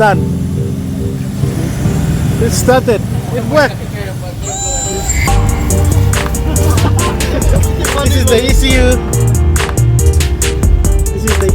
done. It started. It worked. This is the ECU. This is the